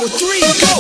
three, go!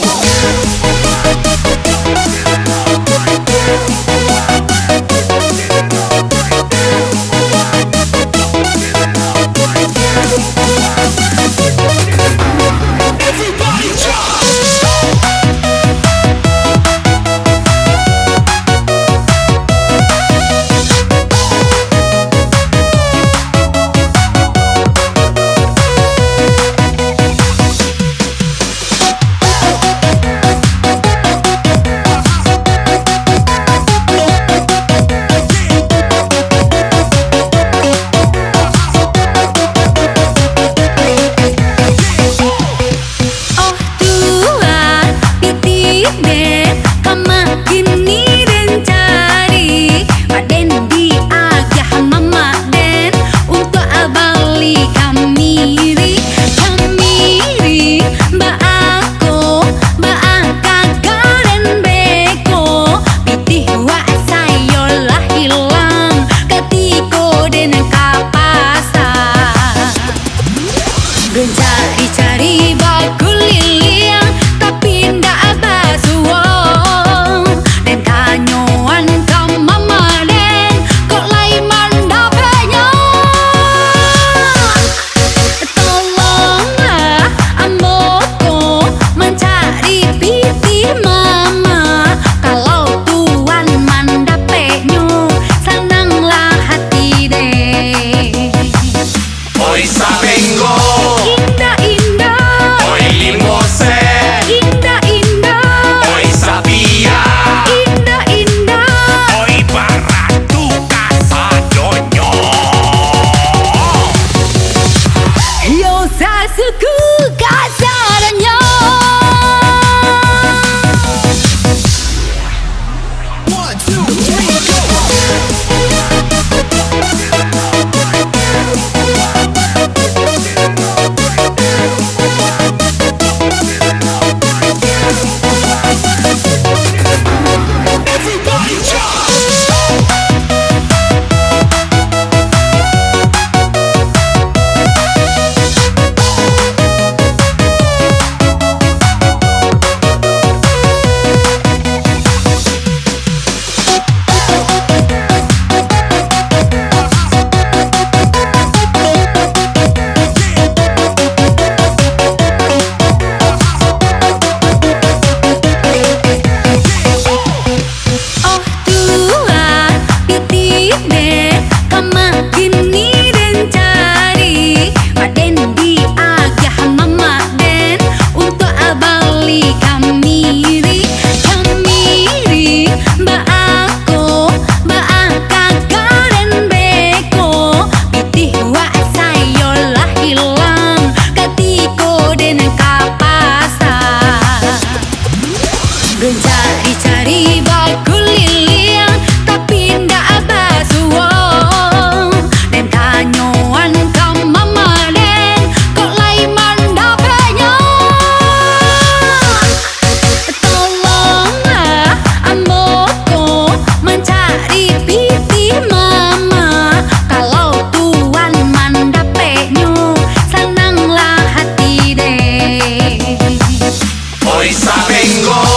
Cari-cari bakul liliang tapi ndak basuang dan tanyoan ka mama den kok lai mandapenya tolonglah amboko mencari pitih mama kalau tuan mandapenyo senanglah hati deh. Hoy sabengo suku kasarannya. 1, 2, 3, go! Everybody jump! Cari-cari bakul liliang tapi ndak basuang dan tanyoan ka mama den kok lai mandapenya tolonglah amboko mencari pitih mama kalau tuan mandapenyo senanglah hati deh. Hoy sabengo